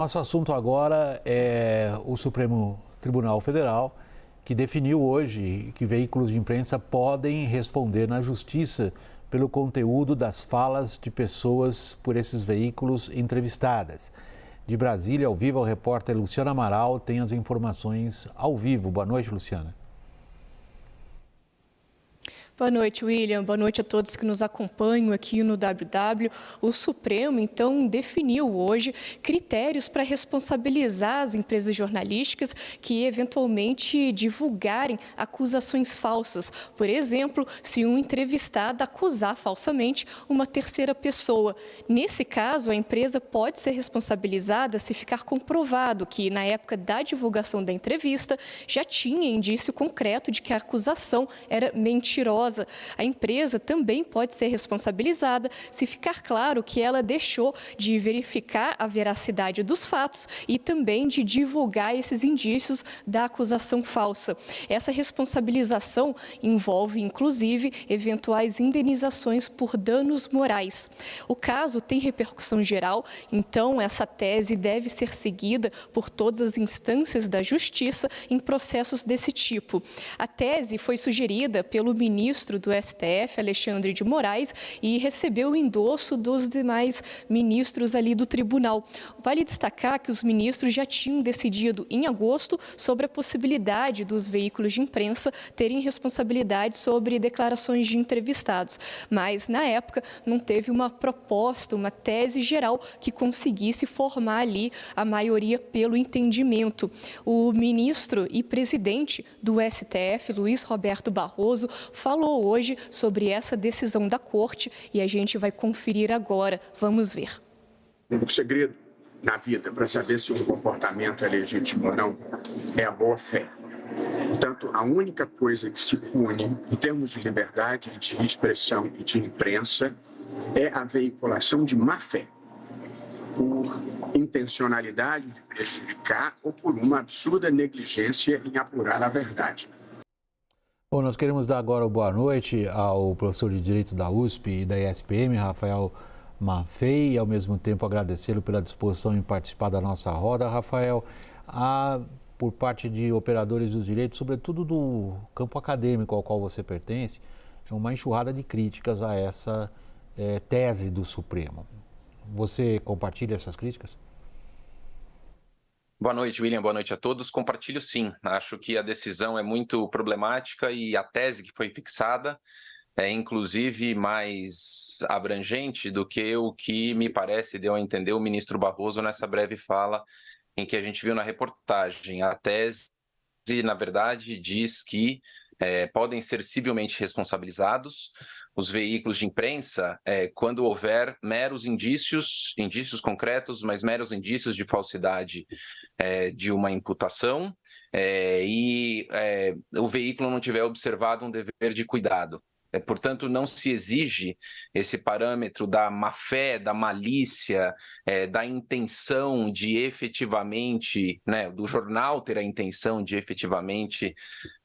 Nosso assunto agora é o Supremo Tribunal Federal, que definiu hoje que veículos de imprensa podem responder na justiça pelo conteúdo das falas de pessoas por esses veículos entrevistadas. De Brasília, ao vivo, o repórter Luciana Amaral tem as informações ao vivo. Boa noite, Luciana. Boa noite, William. Boa noite a todos que nos acompanham aqui no WW. O Supremo, então, definiu hoje critérios para responsabilizar as empresas jornalísticas que, eventualmente, divulgarem acusações falsas. Por exemplo, se um entrevistado acusar falsamente uma terceira pessoa. Nesse caso, a empresa pode ser responsabilizada se ficar comprovado que, na época da divulgação da entrevista, já tinha indício concreto de que a acusação era mentirosa. A empresa também pode ser responsabilizada se ficar claro que ela deixou de verificar a veracidade dos fatos e também de divulgar esses indícios da acusação falsa. Essa responsabilização envolve, inclusive, eventuais indenizações por danos morais. O caso tem repercussão geral, então essa tese deve ser seguida por todas as instâncias da justiça em processos desse tipo. A tese foi sugerida pelo ministro do STF, Alexandre de Moraes, e recebeu o endosso dos demais ministros ali do tribunal. Vale destacar que os ministros já tinham decidido em agosto sobre a possibilidade dos veículos de imprensa terem responsabilidade sobre declarações de entrevistados, mas na época não teve uma proposta, uma tese geral que conseguisse formar ali a maioria pelo entendimento. O ministro e presidente do STF, Luiz Roberto Barroso, falou hoje sobre essa decisão da Corte e a gente vai conferir agora. Vamos ver. O segredo na vida para saber se um comportamento é legítimo ou não é a boa-fé. Portanto, a única coisa que se pune em termos de liberdade de expressão e de imprensa é a veiculação de má-fé, por intencionalidade de prejudicar ou por uma absurda negligência em apurar a verdade. Bom, nós queremos dar agora boa noite ao professor de Direito da USP e da ESPM, Rafael Maffei, e ao mesmo tempo agradecê-lo pela disposição em participar da nossa roda. Rafael, por parte de operadores dos direitos, sobretudo do campo acadêmico ao qual você pertence, é uma enxurrada de críticas a essa tese do Supremo. Você compartilha essas críticas? Boa noite, William. Boa noite a todos. Compartilho sim. Acho que a decisão é muito problemática e a tese que foi fixada é inclusive mais abrangente do que o que me parece deu a entender o ministro Barroso nessa breve fala em que a gente viu na reportagem. A tese, na verdade, diz que podem ser civilmente responsabilizados os veículos de imprensa quando houver meros indícios concretos, mas meros indícios de falsidade de uma imputação e o veículo não tiver observado um dever de cuidado. Portanto, não se exige esse parâmetro da má-fé, da malícia, da intenção de efetivamente, do jornal ter a intenção de efetivamente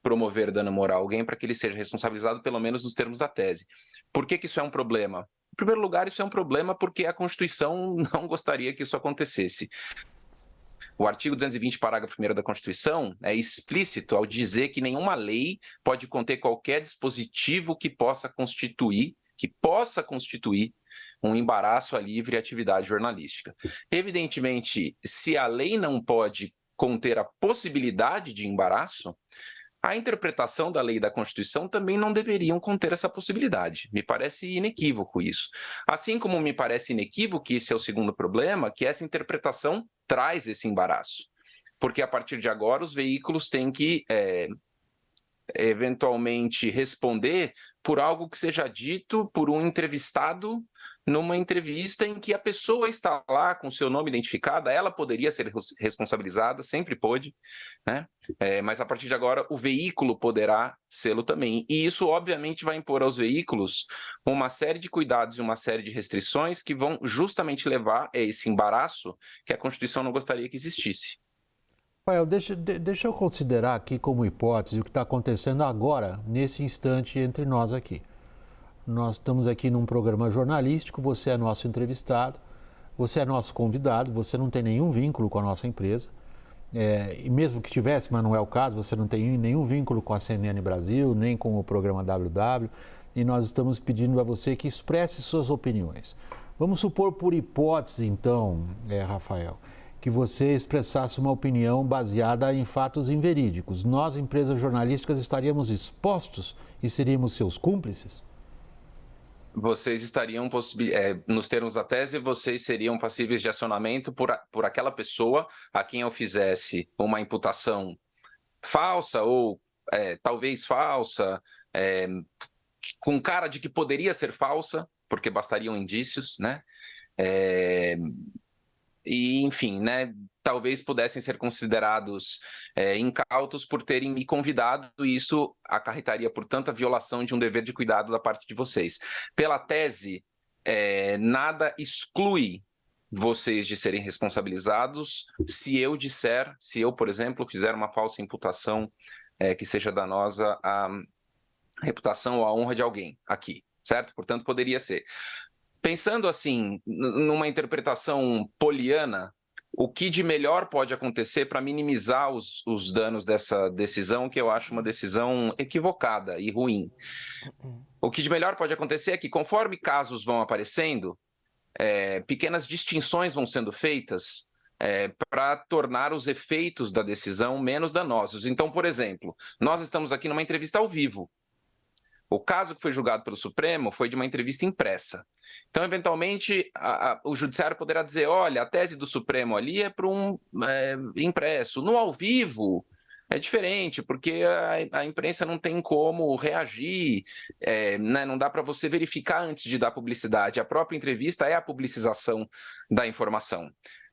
promover dano moral a alguém para que ele seja responsabilizado, pelo menos nos termos da tese. Por que isso é um problema? Em primeiro lugar, isso é um problema porque a Constituição não gostaria que isso acontecesse. O artigo 220, parágrafo 1º da Constituição é explícito ao dizer que nenhuma lei pode conter qualquer dispositivo que possa constituir um embaraço à livre atividade jornalística. Evidentemente, se a lei não pode conter a possibilidade de embaraço, a interpretação da lei e da Constituição também não deveriam conter essa possibilidade. Me parece inequívoco isso. Assim como me parece inequívoco, que esse é o segundo problema, que essa interpretação traz esse embaraço. Porque a partir de agora os veículos têm que eventualmente responder por algo que seja dito por um entrevistado numa entrevista em que a pessoa está lá com seu nome identificado. Ela poderia ser responsabilizada, sempre pôde, né? Mas a partir de agora o veículo poderá sê-lo também. E isso obviamente vai impor aos veículos uma série de cuidados e uma série de restrições que vão justamente levar a esse embaraço que a Constituição não gostaria que existisse. Rafael, deixa eu considerar aqui como hipótese o que está acontecendo agora, nesse instante, entre nós aqui. Nós estamos aqui num programa jornalístico, você é nosso entrevistado, você é nosso convidado, você não tem nenhum vínculo com a nossa empresa. E mesmo que tivesse, mas não é o caso, você não tem nenhum vínculo com a CNN Brasil, nem com o programa WW, e nós estamos pedindo a você que expresse suas opiniões. Vamos supor, por hipótese, então, Rafael, que você expressasse uma opinião baseada em fatos inverídicos. Nós, empresas jornalísticas, estaríamos expostos e seríamos seus cúmplices? Vocês estariam, nos termos da tese, vocês seriam passíveis de acionamento por aquela pessoa a quem eu fizesse uma imputação falsa ou talvez falsa, com cara de que poderia ser falsa, porque bastariam indícios, né? E, enfim, né? Talvez pudessem ser considerados incautos por terem me convidado, e isso acarretaria, portanto, a violação de um dever de cuidado da parte de vocês. Pela tese, nada exclui vocês de serem responsabilizados se eu, por exemplo, fizer uma falsa imputação que seja danosa à reputação ou à honra de alguém aqui, certo? Portanto, poderia ser. Pensando assim, numa interpretação poliana, o que de melhor pode acontecer para minimizar os danos dessa decisão, que eu acho uma decisão equivocada e ruim? O que de melhor pode acontecer é que, conforme casos vão aparecendo, pequenas distinções vão sendo feitas para tornar os efeitos da decisão menos danosos. Então, por exemplo, nós estamos aqui numa entrevista ao vivo. O caso que foi julgado pelo Supremo foi de uma entrevista impressa. Então, eventualmente, o judiciário poderá dizer, olha, a tese do Supremo ali é para um impresso. No ao vivo é diferente, porque a imprensa não tem como reagir, né? Não dá para você verificar antes de dar publicidade. A própria entrevista é a publicização da informação.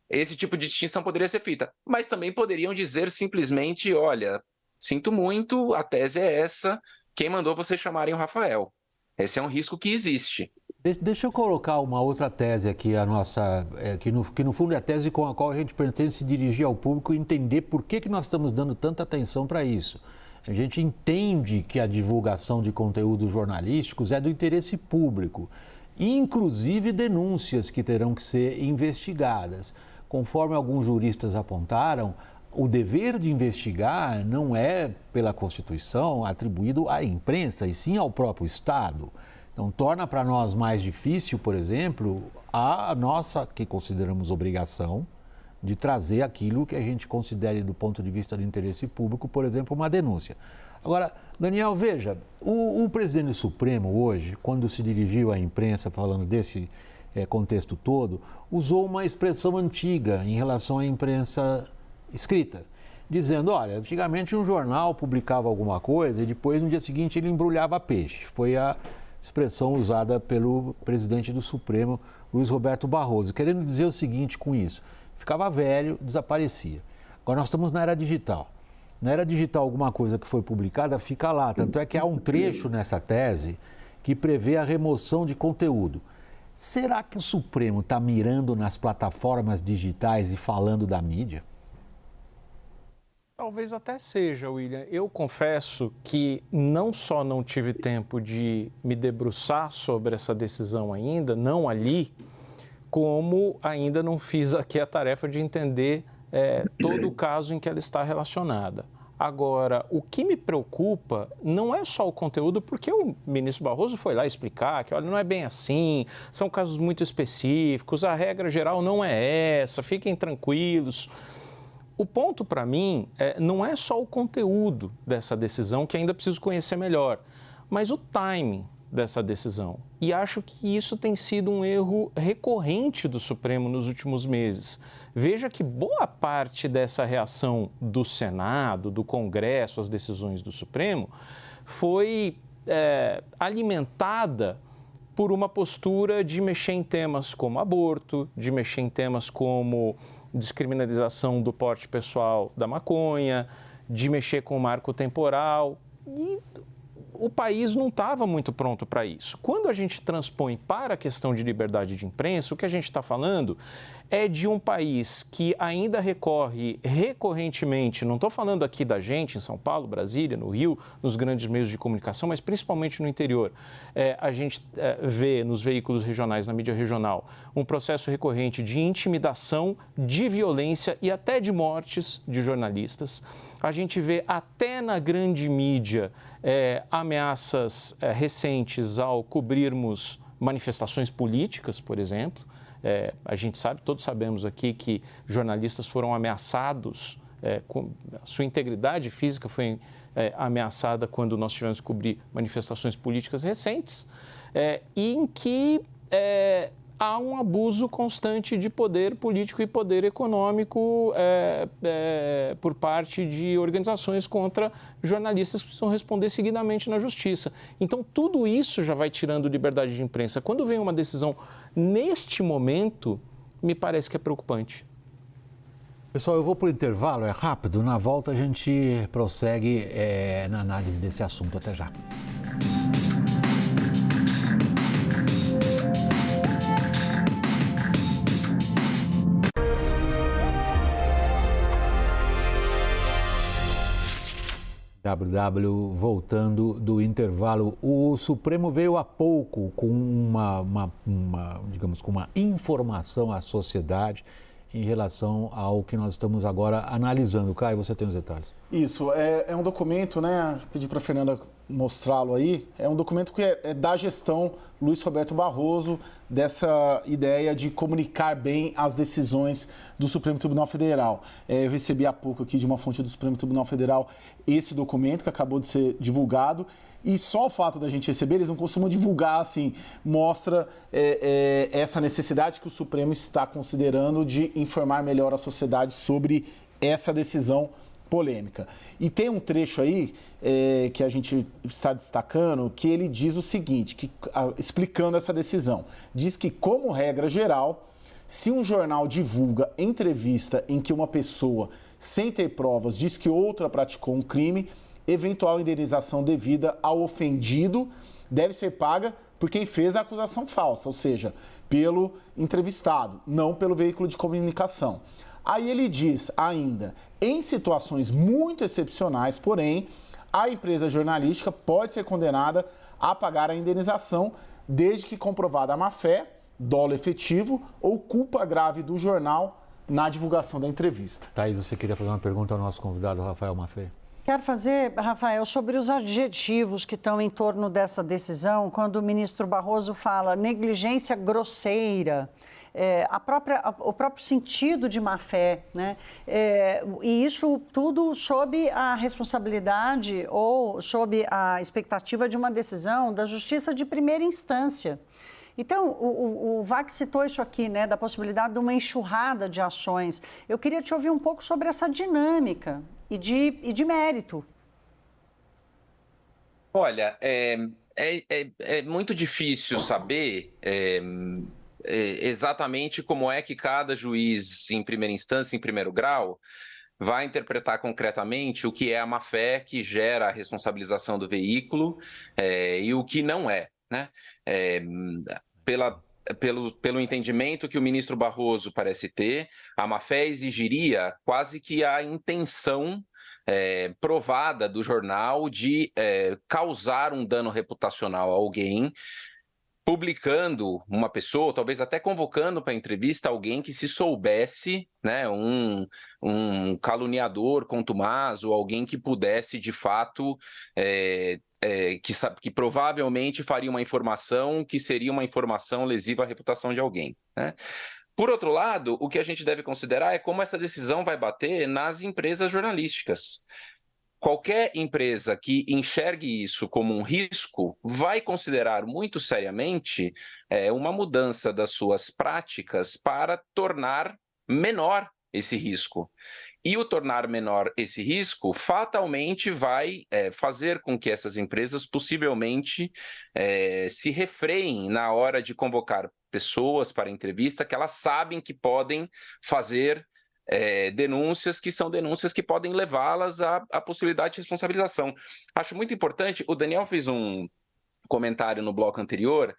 Esse tipo de distinção poderia ser feita, mas também poderiam dizer simplesmente, olha, sinto muito, a tese é essa, quem mandou vocês chamarem o Rafael? Esse é um risco que existe. Deixa eu colocar uma outra tese aqui, que no fundo é a tese com a qual a gente pretende se dirigir ao público e entender por que nós estamos dando tanta atenção para isso. A gente entende que a divulgação de conteúdos jornalísticos é do interesse público, inclusive denúncias que terão que ser investigadas. Conforme alguns juristas apontaram, o dever de investigar não é, pela Constituição, atribuído à imprensa, e sim ao próprio Estado. Então, torna para nós mais difícil, por exemplo, a nossa, que consideramos obrigação, de trazer aquilo que a gente considere do ponto de vista do interesse público, por exemplo, uma denúncia. Agora, Daniel, veja, o presidente do Supremo hoje, quando se dirigiu à imprensa falando desse contexto todo, usou uma expressão antiga em relação à imprensa escrita, dizendo, olha, antigamente um jornal publicava alguma coisa e depois no dia seguinte ele embrulhava peixe. Foi a expressão usada pelo presidente do Supremo, Luiz Roberto Barroso, querendo dizer o seguinte com isso: ficava velho, desaparecia. Agora nós estamos na era digital. Na era digital, alguma coisa que foi publicada fica lá, tanto é que há um trecho nessa tese que prevê a remoção de conteúdo. Será que o Supremo está mirando nas plataformas digitais e falando da mídia? Talvez até seja, William. Eu confesso que não só não tive tempo de me debruçar sobre essa decisão ainda, não ali, como ainda não fiz aqui a tarefa de entender todo o caso em que ela está relacionada. Agora, o que me preocupa não é só o conteúdo, porque o ministro Barroso foi lá explicar que, olha, não é bem assim, são casos muito específicos, a regra geral não é essa, fiquem tranquilos. O ponto, para mim, não é só o conteúdo dessa decisão, que ainda preciso conhecer melhor, mas o timing dessa decisão. E acho que isso tem sido um erro recorrente do Supremo nos últimos meses. Veja que boa parte dessa reação do Senado, do Congresso, às decisões do Supremo, foi alimentada por uma postura de mexer em temas como aborto, de mexer em temas como descriminalização do porte pessoal da maconha, de mexer com o marco temporal, e o país não estava muito pronto para isso. Quando a gente transpõe para a questão de liberdade de imprensa, o que a gente está falando é de um país que ainda recorre recorrentemente, não estou falando aqui da gente em São Paulo, Brasília, no Rio, nos grandes meios de comunicação, mas principalmente no interior. A gente vê nos veículos regionais, na mídia regional, um processo recorrente de intimidação, de violência e até de mortes de jornalistas. A gente vê até na grande mídia ameaças recentes ao cobrirmos manifestações políticas, por exemplo. A gente sabe, todos sabemos aqui que jornalistas foram ameaçados, a sua integridade física foi ameaçada quando nós tivemos que cobrir manifestações políticas recentes, e em que há um abuso constante de poder político e poder econômico por parte de organizações contra jornalistas que precisam responder seguidamente na justiça. Então, tudo isso já vai tirando liberdade de imprensa. Quando vem uma decisão neste momento, me parece que é preocupante. Pessoal, eu vou para o intervalo, é rápido. Na volta a gente prossegue na análise desse assunto. Até já. Voltando do intervalo, o Supremo veio há pouco com digamos, com uma informação à sociedade em relação ao que nós estamos agora analisando. Caio, você tem os detalhes. Isso, é um documento, né? Pedi para a Fernanda mostrá-lo aí. É um documento que é da gestão Luiz Roberto Barroso, dessa ideia de comunicar bem as decisões do Supremo Tribunal Federal. Eu recebi há pouco aqui de uma fonte do Supremo Tribunal Federal esse documento que acabou de ser divulgado. E só o fato da gente receber, eles não costumam divulgar, assim, mostra essa necessidade que o Supremo está considerando de informar melhor a sociedade sobre essa decisão polêmica. E tem um trecho aí que a gente está destacando, que ele diz o seguinte, explicando essa decisão. Diz que, como regra geral, se um jornal divulga entrevista em que uma pessoa, sem ter provas, diz que outra praticou um crime, eventual indenização devida ao ofendido deve ser paga por quem fez a acusação falsa, ou seja, pelo entrevistado, não pelo veículo de comunicação. Aí ele diz ainda, em situações muito excepcionais, porém, a empresa jornalística pode ser condenada a pagar a indenização desde que comprovada a má-fé, dolo efetivo ou culpa grave do jornal na divulgação da entrevista. Thaís, você queria fazer uma pergunta ao nosso convidado, Rafael Maffei? Quero fazer, Rafael, sobre os adjetivos que estão em torno dessa decisão, quando o ministro Barroso fala negligência grosseira, o próprio sentido de má-fé, né? E isso tudo sob a responsabilidade ou sob a expectativa de uma decisão da Justiça de primeira instância. Então, o VAC citou isso aqui, né, da possibilidade de uma enxurrada de ações. Eu queria te ouvir um pouco sobre essa dinâmica e de mérito. Olha, é muito difícil saber exatamente como é que cada juiz em primeira instância, em primeiro grau, vai interpretar concretamente o que é a má-fé que gera a responsabilização do veículo e o que não é, né? Pelo entendimento que o ministro Barroso parece ter, a má-fé exigiria quase que a intenção provada do jornal de causar um dano reputacional a alguém, publicando uma pessoa, talvez até convocando para entrevista alguém que se soubesse, né, um caluniador contumaz ou alguém que pudesse, de fato, que provavelmente faria uma informação que seria uma informação lesiva à reputação de alguém, né? Por outro lado, o que a gente deve considerar é como essa decisão vai bater nas empresas jornalísticas. Qualquer empresa que enxergue isso como um risco vai considerar muito seriamente uma mudança das suas práticas para tornar menor esse risco. E o tornar menor esse risco fatalmente vai fazer com que essas empresas possivelmente se refreiem na hora de convocar pessoas para entrevista que elas sabem que podem fazer denúncias que são denúncias que podem levá-las à possibilidade de responsabilização. Acho muito importante, o Daniel fez um comentário no bloco anterior,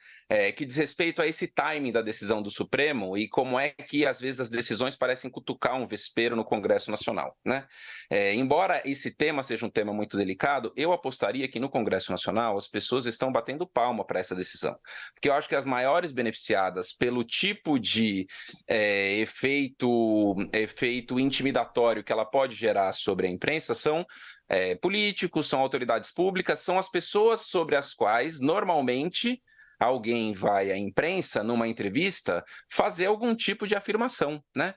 que diz respeito a esse timing da decisão do Supremo e como é que, às vezes, as decisões parecem cutucar um vespeiro no Congresso Nacional, né? Embora esse tema seja um tema muito delicado, eu apostaria que no Congresso Nacional as pessoas estão batendo palma para essa decisão, porque eu acho que as maiores beneficiadas pelo tipo de efeito intimidatório que ela pode gerar sobre a imprensa são políticos, são autoridades públicas, são as pessoas sobre as quais, normalmente, alguém vai à imprensa, numa entrevista, fazer algum tipo de afirmação, né?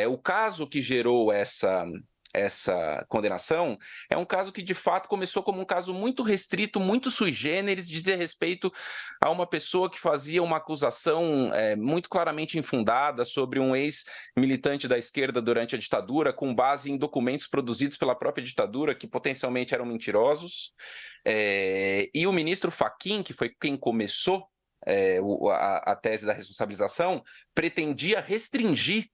O caso que gerou essa condenação é um caso que, de fato, começou como um caso muito restrito, muito sui generis, dizer respeito a uma pessoa que fazia uma acusação muito claramente infundada sobre um ex-militante da esquerda durante a ditadura, com base em documentos produzidos pela própria ditadura, que potencialmente eram mentirosos. E o ministro Fachin, que foi quem começou a tese da responsabilização, pretendia restringir,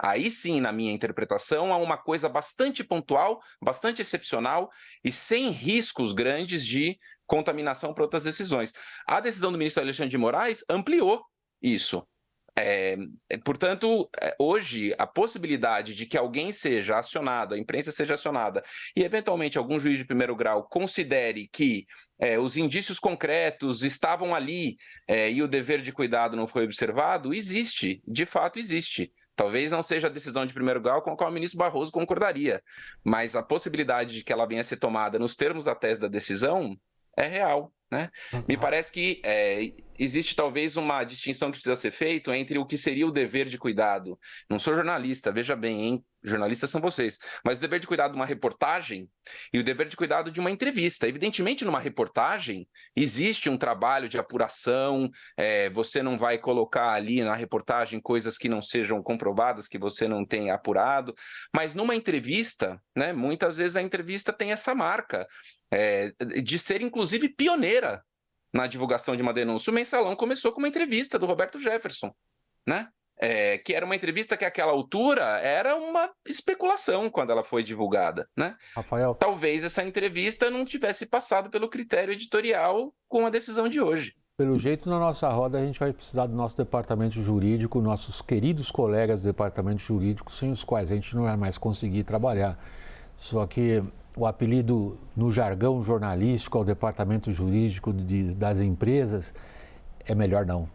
aí sim, na minha interpretação, a uma coisa bastante pontual, bastante excepcional e sem riscos grandes de contaminação para outras decisões. A decisão do ministro Alexandre de Moraes ampliou isso. Portanto, hoje, a possibilidade de que alguém seja acionado, a imprensa seja acionada, e eventualmente algum juiz de primeiro grau considere que os indícios concretos estavam ali e o dever de cuidado não foi observado, existe, de fato existe. Talvez não seja a decisão de primeiro grau com a qual o ministro Barroso concordaria, mas a possibilidade de que ela venha a ser tomada nos termos da tese da decisão é real, né? Me parece que existe talvez uma distinção que precisa ser feita entre o que seria o dever de cuidado. Não sou jornalista, veja bem, hein? Jornalistas são vocês. Mas o dever de cuidado de uma reportagem e o dever de cuidado de uma entrevista. Evidentemente, numa reportagem, existe um trabalho de apuração, você não vai colocar ali na reportagem coisas que não sejam comprovadas, que você não tenha apurado. Mas numa entrevista, né, muitas vezes a entrevista tem essa marca de ser, inclusive, pioneira na divulgação de uma denúncia. O Mensalão começou com uma entrevista do Roberto Jefferson, né? Que era uma entrevista que, àquela altura, era uma especulação quando ela foi divulgada, né? Rafael. Talvez essa entrevista não tivesse passado pelo critério editorial com a decisão de hoje. Pelo jeito, na nossa roda, a gente vai precisar do nosso departamento jurídico, nossos queridos colegas do departamento jurídico, sem os quais a gente não vai mais conseguir trabalhar. Só que o apelido no jargão jornalístico ao departamento jurídico das empresas é melhor não.